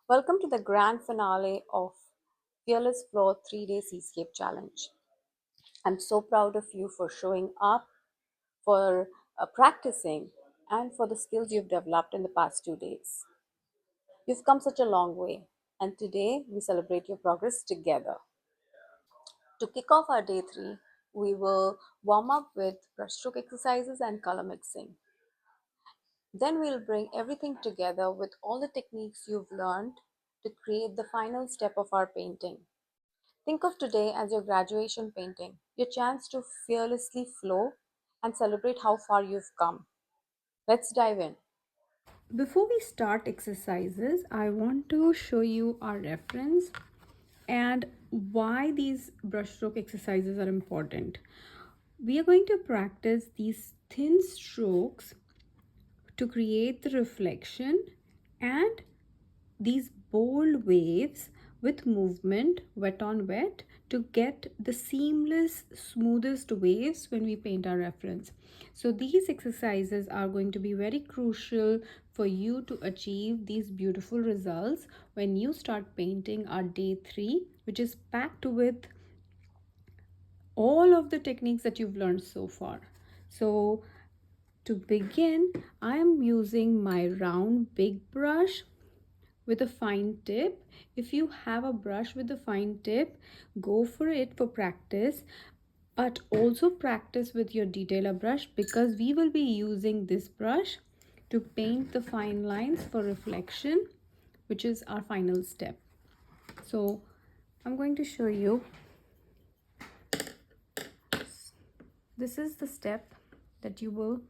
Welcome to the grand finale of Fearless Flow 3-Day Seascape Challenge. I'm so proud of you for showing up, for practicing, and for the skills you've developed in the past 2 days. You've come such a long way, and today we celebrate your progress together. To kick off our day 3, we will warm up with brushstroke exercises and color mixing. Then we'll bring everything together with all the techniques you've learned to create the final step of our painting. Think of today as your graduation painting, your chance to fearlessly flow and celebrate how far you've come. Let's dive in. Before we start exercises, I want to show you our reference and why these brushstroke exercises are important. We are going to practice these thin strokes to create the reflection and these bold waves with movement wet on wet to get the seamless smoothest waves when we paint our reference. So these exercises are going to be very crucial for you to achieve these beautiful results when you start painting our day 3, which is packed with all of the techniques that you've learned so far. So to begin, I am using my round big brush with a fine tip. If you have a brush with a fine tip, go for it for practice, but also practice with your detailer brush because we will be using this brush to paint the fine lines for reflection, which is our final step. So I'm going to show you. This is the step that you will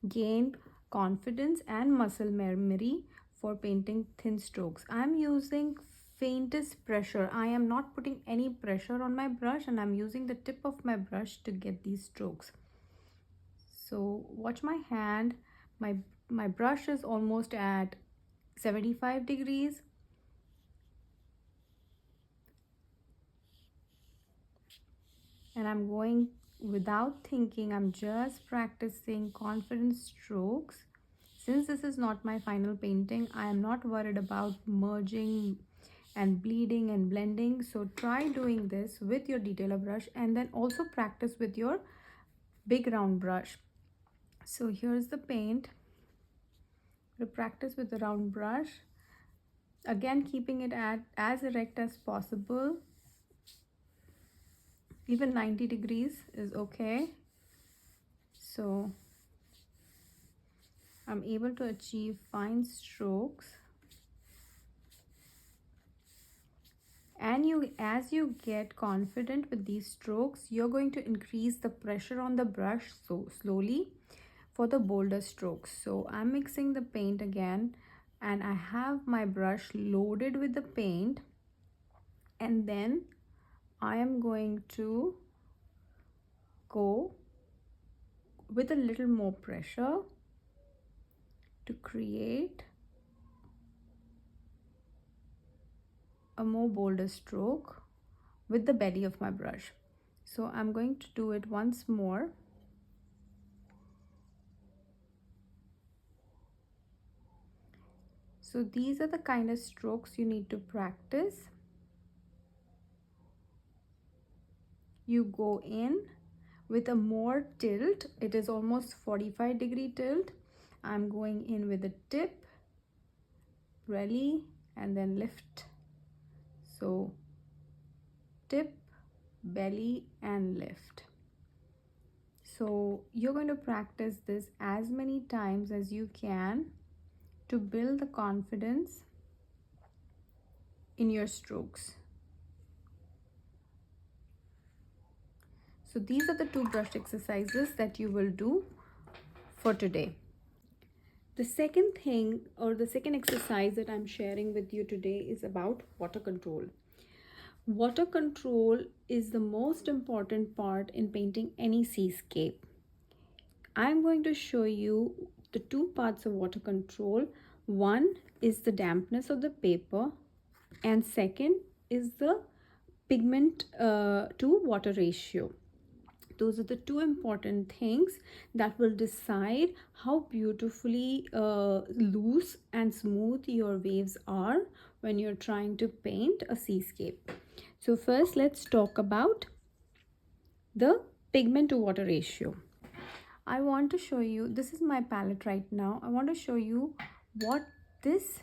gain confidence and muscle memory for painting thin strokes. I'm using faintest pressure. I am not putting any pressure on my brush and I'm using the tip of my brush to get these strokes. So watch my hand. My brush is almost at 75 degrees. And I'm going without thinking. I'm just practicing confident strokes. Since this is not my final painting, I am not worried about merging and bleeding and blending. So try doing this with your detailer brush and then also practice with your big round brush. So here's the paint. To practice with the round brush, again keeping it at as erect as possible. Even 90 degrees is okay. So I'm able to achieve fine strokes, and as you get confident with these strokes, you're going to increase the pressure on the brush so slowly for the bolder strokes. So I'm mixing the paint again and I have my brush loaded with the paint, and then I am going to go with a little more pressure to create a more bolder stroke with the belly of my brush. So I'm going to do it once more. So these are the kind of strokes you need to practice. You go in with a more tilt. It is almost 45-degree tilt. I'm going in with a tip, rally, and then lift. So tip, belly, and lift. So you're going to practice this as many times as you can to build the confidence in your strokes. So these are the two brush exercises that you will do for today. The second thing or the second exercise that I'm sharing with you today is about water control. Water control is the most important part in painting any seascape. I'm going to show you the two parts of water control. One is the dampness of the paper, and second is the pigment to water ratio. Those are the two important things that will decide how beautifully loose and smooth your waves are when you're trying to paint a seascape. So first, let's talk about the pigment to water ratio. I want to show you, this is my palette right now. I want to show you what this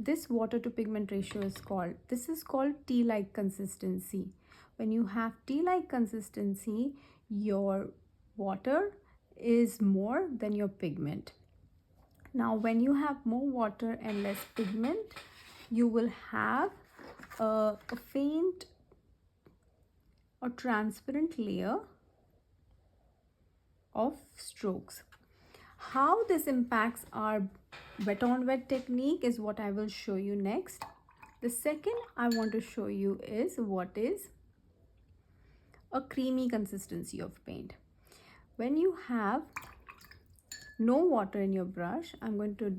this water to pigment ratio is called. This is called tea-like consistency. When you have tea-like consistency, your water is more than your pigment. Now when you have more water and less pigment, you will have a faint or transparent layer of strokes. How this impacts our wet on wet technique is what I will show you next. The second I want to show you is what is a creamy consistency of paint. When you have no water in your brush, I'm going to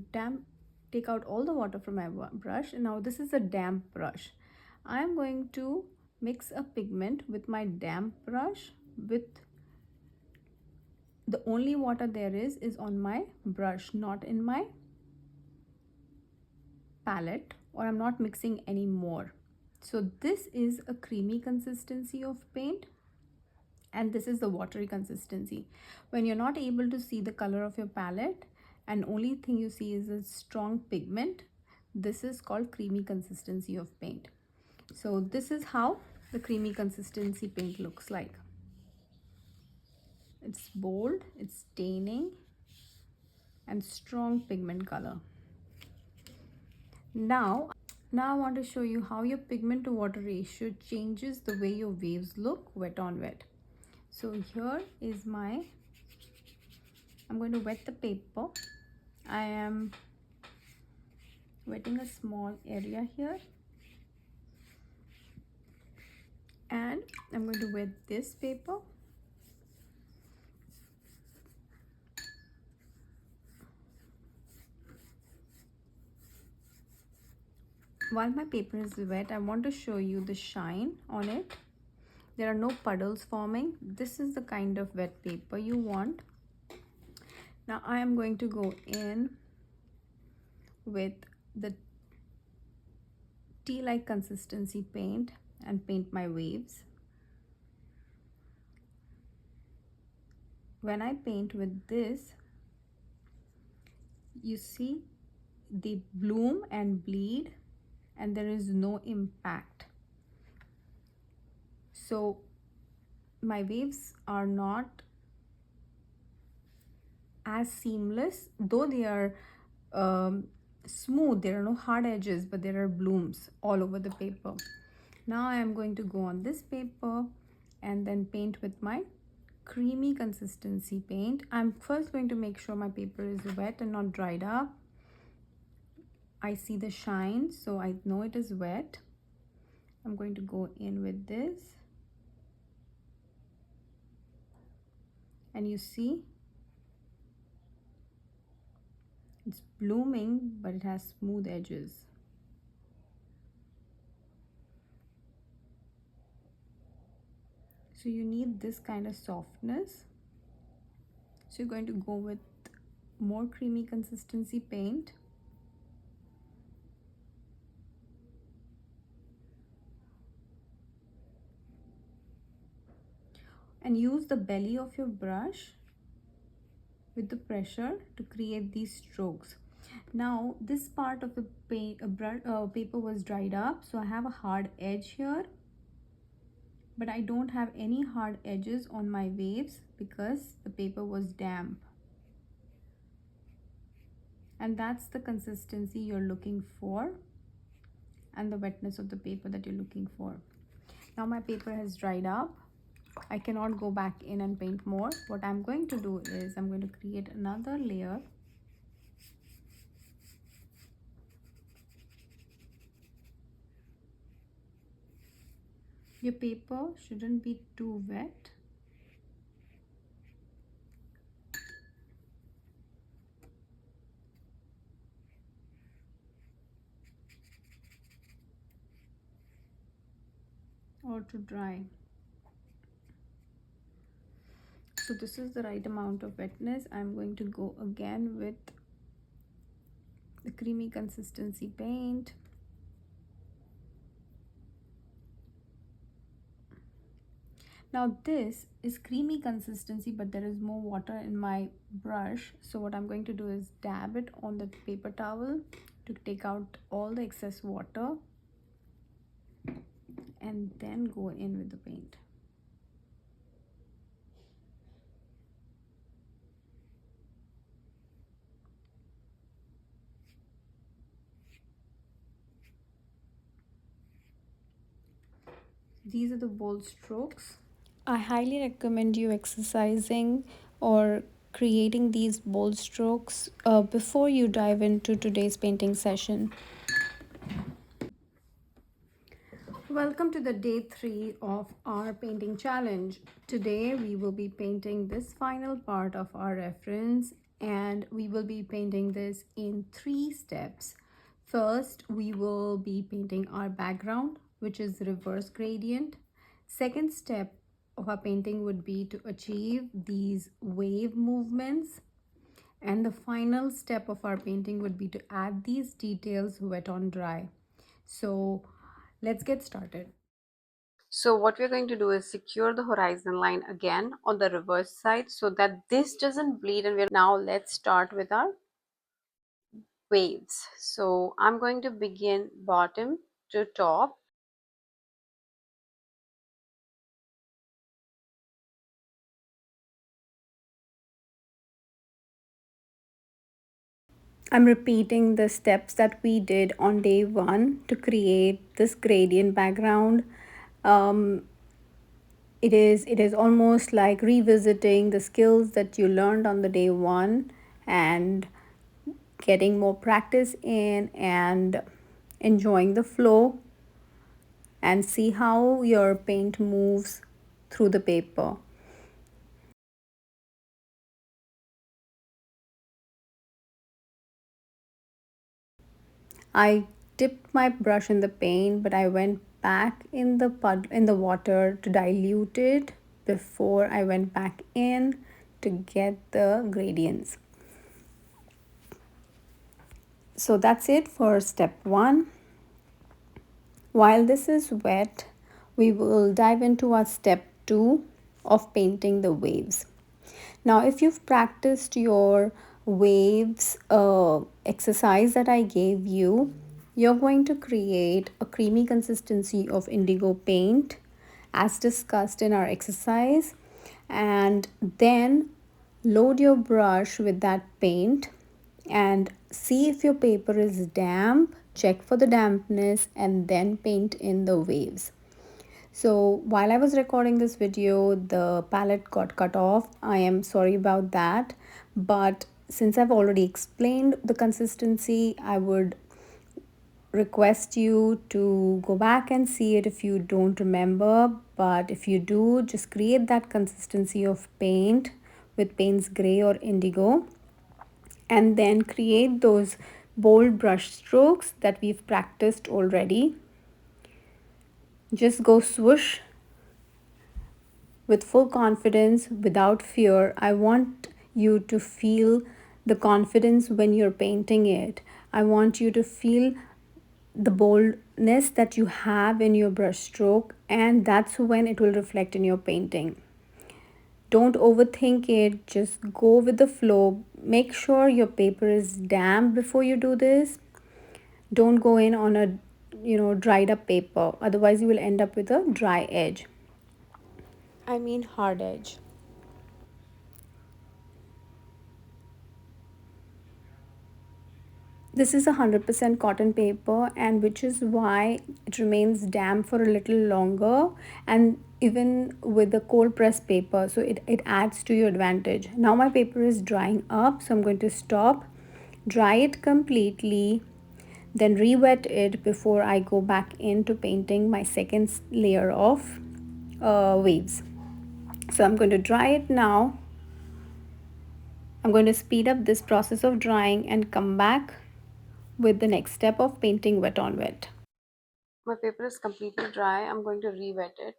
take out all the water from my brush, and now this is a damp brush. I'm going to mix a pigment with my damp brush. With the only water there is on my brush, not in my palette, or I'm not mixing any more. So this is a creamy consistency of paint, and this is the watery consistency. When you're not able to see the color of your palette and only thing you see is a strong pigment, this is called creamy consistency of paint. So this is how the creamy consistency paint looks like. It's bold, it's staining, and strong pigment color. Now I want to show you how your pigment to water ratio changes the way your waves look wet on wet. So here is I'm going to wet the paper. I am wetting a small area here, and I'm going to wet this paper. While my paper is wet, I want to show you the shine on it. There are no puddles forming. This is the kind of wet paper you want. Now I am going to go in with the tea-like consistency paint and paint my waves. When I paint with this, you see they bloom and bleed and there is no impact. So my waves are not as seamless, though they are smooth. There are no hard edges, but there are blooms all over the paper. Now I am going to go on this paper and then paint with my creamy consistency paint. I'm first going to make sure my paper is wet and not dried up. I see the shine, so I know it is wet. I'm going to go in with this, and you see it's blooming, but it has smooth edges. So you need this kind of softness. So you're going to go with more creamy consistency paint. And use the belly of your brush with the pressure to create these strokes. Now this part of the paper was dried up, so I have a hard edge here, but I don't have any hard edges on my waves because the paper was damp. And that's the consistency you're looking for and the wetness of the paper that you're looking for. Now my paper has dried up. I cannot go back in and paint more. What I'm going to do is I'm going to create another layer. Your paper shouldn't be too wet. Or too dry. So this is the right amount of wetness. I'm going to go again with the creamy consistency paint. Now this is creamy consistency, but there is more water in my brush. So what I'm going to do is dab it on the paper towel to take out all the excess water and then go in with the paint. These are the bold strokes. I highly recommend you exercising or creating these bold strokes before you dive into today's painting session. Welcome to the day 3 of our painting challenge. Today we will be painting this final part of our reference, and we will be painting this in 3 steps. First, we will be painting our background, which is reverse gradient. Second step of our painting would be to achieve these wave movements. And the final step of our painting would be to add these details wet on dry. So let's get started. So what we're going to do is secure the horizon line again on the reverse side so that this doesn't bleed, and now let's start with our waves. So I'm going to begin bottom to top. I'm repeating the steps that we did on day 1 to create this gradient background. Um, it is almost like revisiting the skills that you learned on the day 1 and getting more practice in and enjoying the flow and see how your paint moves through the paper. I dipped my brush in the paint, but I went back in the water to dilute it before I went back in to get the gradients. So that's it for step 1. While this is wet, we will dive into our step 2 of painting the waves. Now, if you've practiced your waves exercise that I gave you, you're going to create a creamy consistency of indigo paint as discussed in our exercise, and then load your brush with that paint and see if your paper is damp. Check for the dampness and then paint in the waves. So while I was recording this video, the palette got cut off. I am sorry about that. But since I've already explained the consistency, I would request you to go back and see it if you don't remember. But if you do, just create that consistency of paint with paints gray or indigo, and then create those bold brush strokes that we've practiced already. Just go swoosh with full confidence, without fear. I want you to feel the confidence when you're painting it. I want you to feel the boldness that you have in your brush stroke, and that's when it will reflect in your painting. Don't overthink it, just go with the flow. Make sure your paper is damp before you do this. Don't go in on a dried up paper, otherwise you will end up with a dry edge. I mean hard edge. This is 100% cotton paper, and which is why it remains damp for a little longer, and even with the cold press paper, so it adds to your advantage. Now my paper is drying up, so I'm going to stop, dry it completely, then re-wet it before I go back into painting my second layer of waves. So I'm going to dry it now. I'm going to speed up this process of drying and come back with the next step of painting wet on wet. My paper is completely dry. I'm going to re-wet it.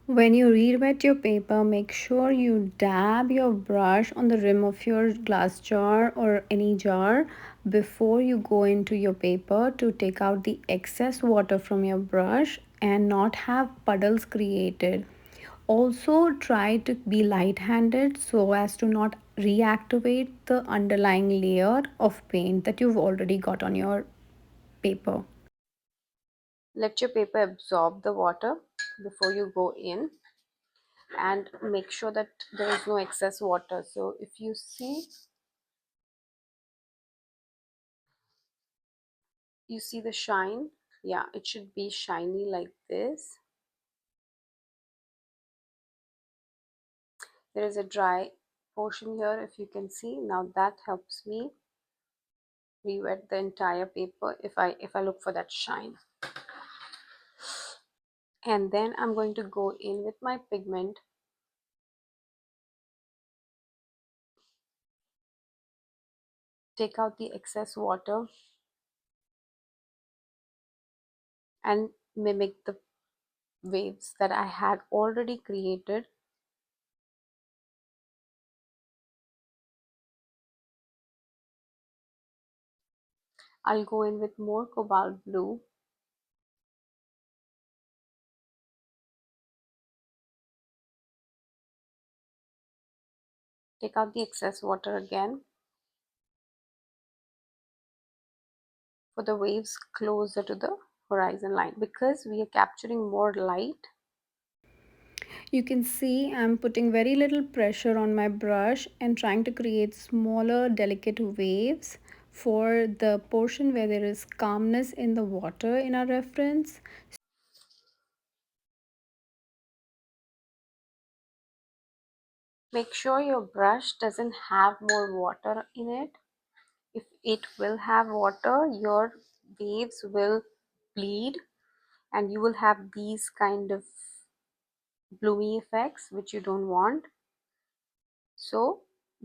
When you re-wet your paper, make sure you dab your brush on the rim of your glass jar or any jar before you go into your paper to take out the excess water from your brush and not have puddles created. Also, try to be light-handed so as to not reactivate the underlying layer of paint that you've already got on your paper. Let your paper absorb the water before you go in, and make sure that there is no excess water. So if you see the shine, yeah, it should be shiny like this. There is a dry portion here, if you can see. Now that helps me re-wet the entire paper if I look for that shine. And then I'm going to go in with my pigment, take out the excess water, and mimic the waves that I had already created. I'll go in with more cobalt blue, take out the excess water again for the waves closer to the horizon line, because we are capturing more light. You can see I'm putting very little pressure on my brush and trying to create smaller delicate waves for the portion where there is calmness in the water in our reference. Make sure your brush doesn't have more water in it. If it will have water, your waves will bleed and you will have these kind of bloomy effects which you don't want. So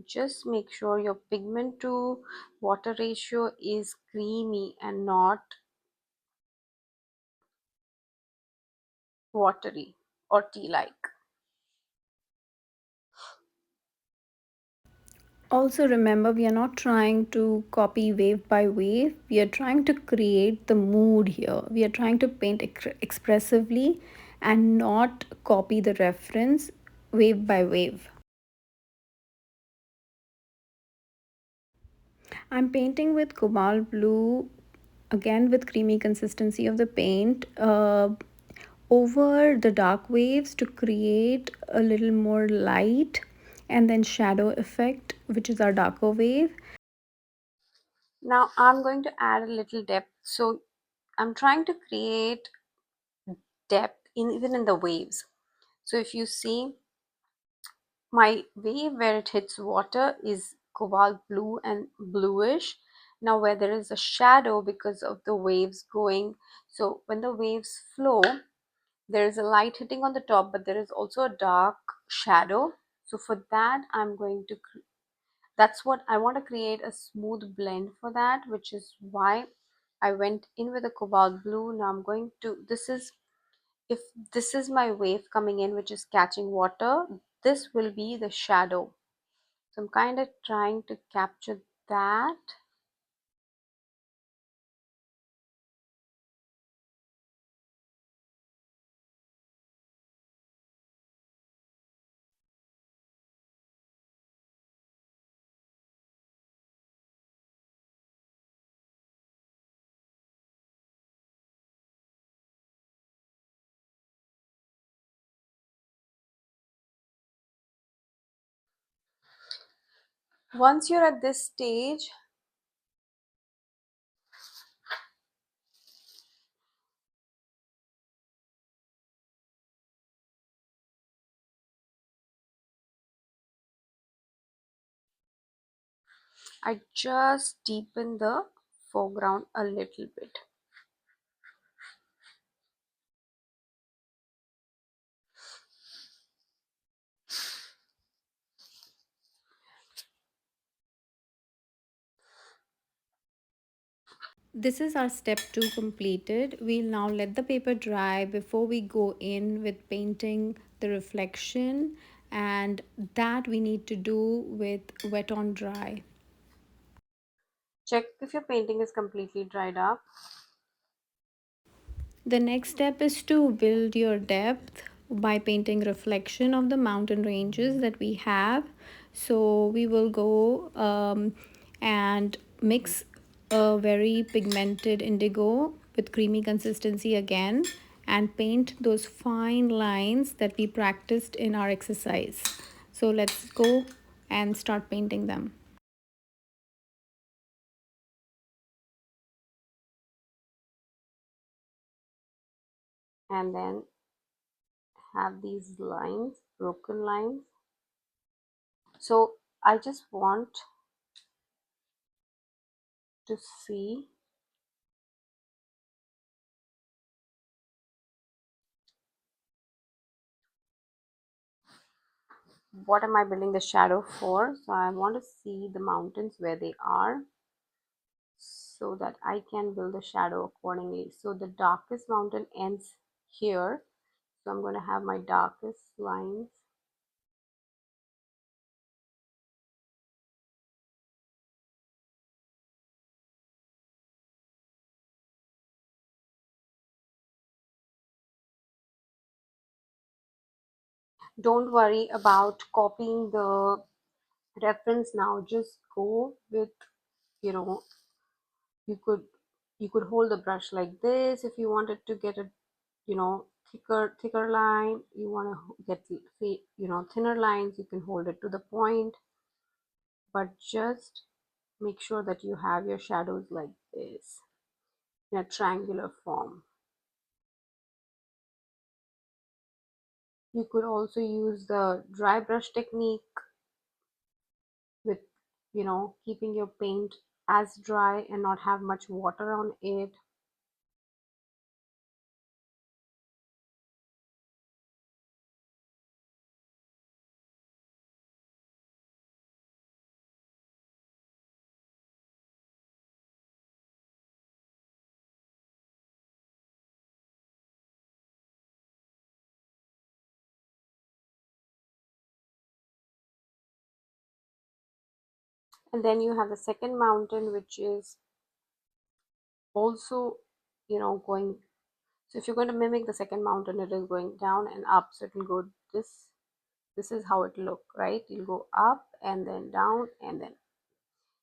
just make sure your pigment to water ratio is creamy and not watery or tea like. Also remember, we are not trying to copy wave by wave. We are trying to create the mood here. We are trying to paint expressively and not copy the reference wave by wave. I'm painting with cobalt blue, again with creamy consistency of the paint, over the dark waves to create a little more light, and then shadow effect, which is our darker wave. Now I'm going to add a little depth. So I'm trying to create depth in even in the waves. So if you see, my wave where it hits water is cobalt blue and bluish. Now where there is a shadow because of the waves going, so when the waves flow, there is a light hitting on the top, but there is also a dark shadow. So for that, that's what I want to create, a smooth blend for that, which is why I went in with a cobalt blue. Now I'm going to, if this is my wave coming in which is catching water, this will be the shadow. So I'm kind of trying to capture that. Once you're at this stage, I just deepen the foreground a little bit. This is our step 2 completed. We'll now let the paper dry before we go in with painting the reflection, and that we need to do with wet on dry. Check if your painting is completely dried up. The next step is to build your depth by painting reflection of the mountain ranges that we have. So we will go and mix a very pigmented indigo with creamy consistency again and paint those fine lines that we practiced in our exercise. So let's go and start painting them. And then have these lines, broken lines. So I just want to see what am I building the shadow for. So I want to see the mountains where they are so that I can build the shadow accordingly. So the darkest mountain ends here. So I'm going to have my darkest lines. Don't worry about copying the reference now. Just go with, you know, you could you could hold the brush like this if you wanted to get a, thicker line. You want to get thinner lines, you can hold it to the point, but just make sure that you have your shadows like this in a triangular form. You could also use the dry brush technique with, keeping your paint as dry and not have much water on it. And then you have the second mountain, which is also, going. So if you're going to mimic the second mountain, it is going down and up. So it will go this is how it look, right? You'll go up and then down and then.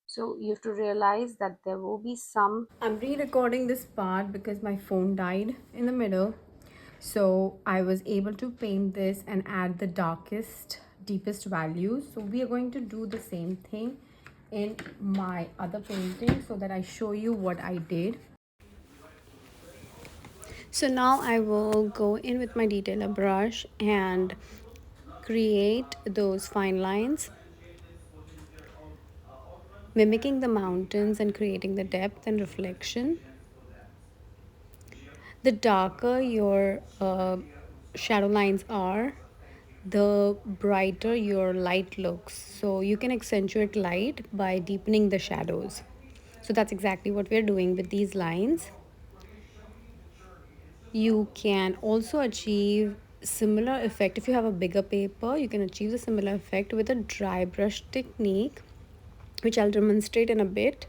So you have to realize that there will be some. I'm re-recording this part because my phone died in the middle. So I was able to paint this and add the darkest, deepest values. So we are going to do the same thing in my other painting so that I show you what I did. So now I will go in with my detailer brush and create those fine lines, mimicking the mountains and creating the depth and reflection. The darker your shadow lines are, the brighter your light looks. So you can accentuate light by deepening the shadows. So that's exactly what we're doing with these lines. You can also achieve similar effect if you have a bigger paper. You can achieve the similar effect with a dry brush technique, which I'll demonstrate in a bit.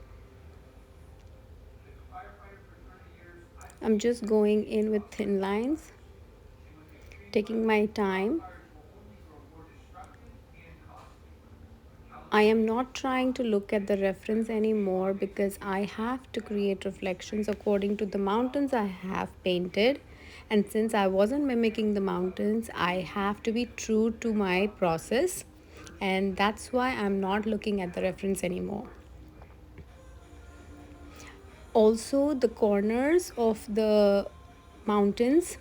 I'm just going in with thin lines, taking my time. I am not trying to look at the reference anymore because I have to create reflections according to the mountains I have painted. And since I wasn't mimicking the mountains, I have to be true to my process. And that's why I'm not looking at the reference anymore. Also, the corners of the mountains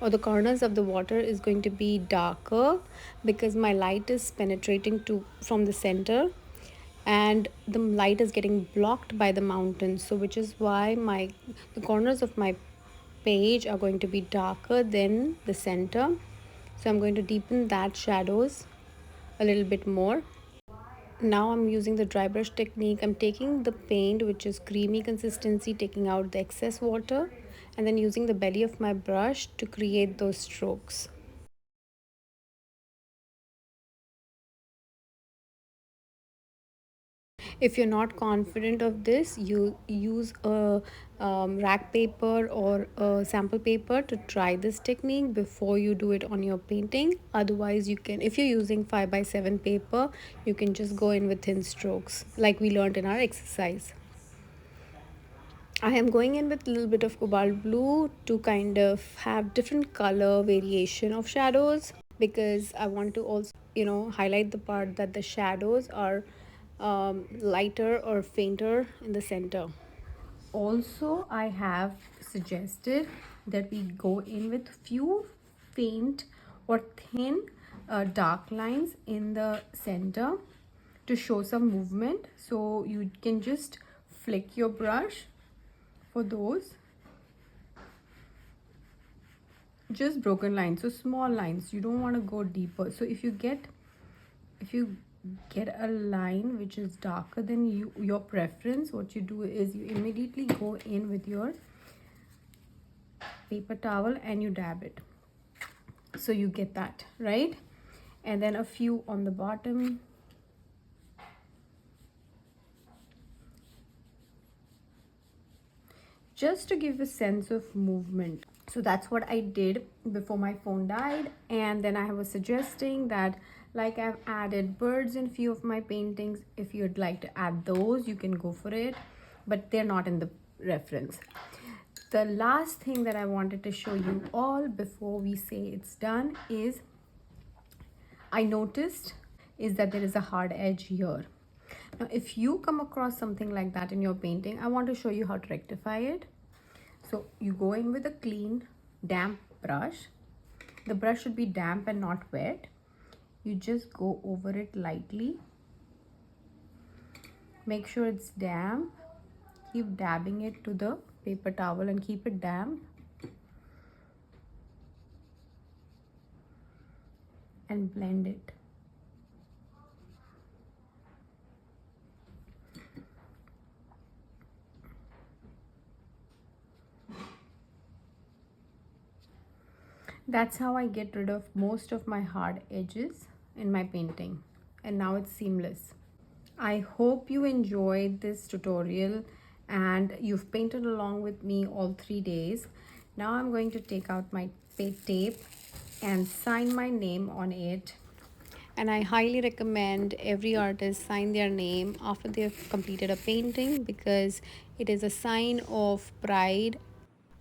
or the corners of the water is going to be darker because my light is penetrating to from the center, and the light is getting blocked by the mountains, so which is why my the corners of my page are going to be darker than the center. So I'm going to deepen that shadows a little bit more. Now I'm using the dry brush technique. I'm taking the paint which is creamy consistency, taking out the excess water, and then using the belly of my brush to create those strokes. If you're not confident of this, you use a rack paper or a sample paper to try this technique before you do it on your painting. Otherwise, you can, if you're using 5 by 7 paper, you can just go in with thin strokes like we learned in our exercise. I am going in with a little bit of cobalt blue to kind of have different color variation of shadows, because I want to also, highlight the part that the shadows are lighter or fainter in the center. Also, I have suggested that we go in with few faint or thin dark lines in the center to show some movement. So you can just flick your brush for those, just broken lines, so small lines. You don't want to go deeper. So if you get a line which is darker than your preference, what you do is you immediately go in with your paper towel and you dab it, so you get that right. And then a few on the bottom, just to give a sense of movement. So that's what I did before my phone died. And then I was suggesting that, like, I've added birds in few of my paintings. If you'd like to add those, you can go for it, but they're not in the reference. The last thing that I wanted to show you all before we say it's done is, I noticed is that there is a hard edge here. Now, if you come across something like that in your painting, I want to show you how to rectify it. So you go in with a clean, damp brush. The brush should be damp and not wet. You just go over it lightly. Make sure it's damp. Keep dabbing it to the paper towel and keep it damp. And blend it. That's how I get rid of most of my hard edges in my painting. And now it's seamless. I hope you enjoyed this tutorial and you've painted along with me all 3 days. Now I'm going to take out my tape and sign my name on it. And I highly recommend every artist sign their name after they've completed a painting, because it is a sign of pride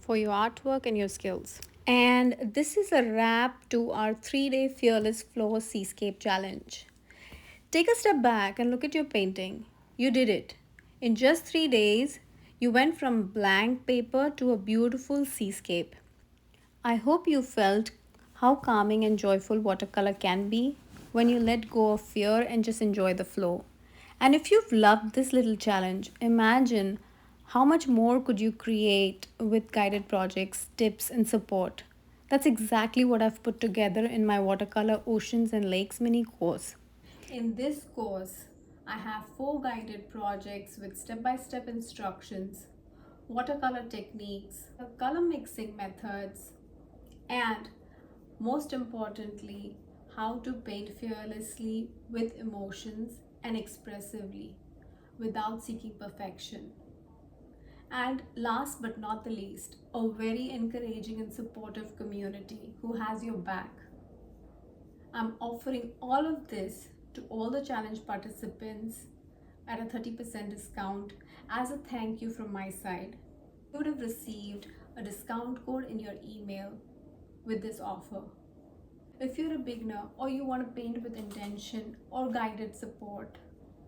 for your artwork and your skills. And this is a wrap to our 3-day Fearless Flow Seascape challenge. Take a step back and look at your painting. You did it. In just 3 days, you went from blank paper to a beautiful seascape. I hope you felt how calming and joyful watercolor can be when you let go of fear and just enjoy the flow. And if you've loved this little challenge, imagine how much more could you create with guided projects, tips, and support. That's exactly what I've put together in my Watercolor Oceans and Lakes mini course. In this course, I have 4 guided projects with step-by-step instructions, watercolor techniques, color mixing methods, and most importantly, how to paint fearlessly with emotions and expressively without seeking perfection. And last but not the least, a very encouraging and supportive community who has your back. I'm offering all of this to all the challenge participants at a 30% discount as a thank you from my side. You would have received a discount code in your email with this offer. If you're a beginner or you want to paint with intention or guided support,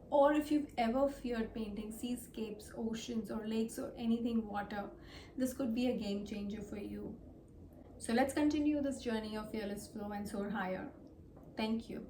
or if you've ever feared painting seascapes, oceans, or lakes, or anything water, this could be a game changer for you. So let's continue this journey of fearless flow and soar higher. Thank you.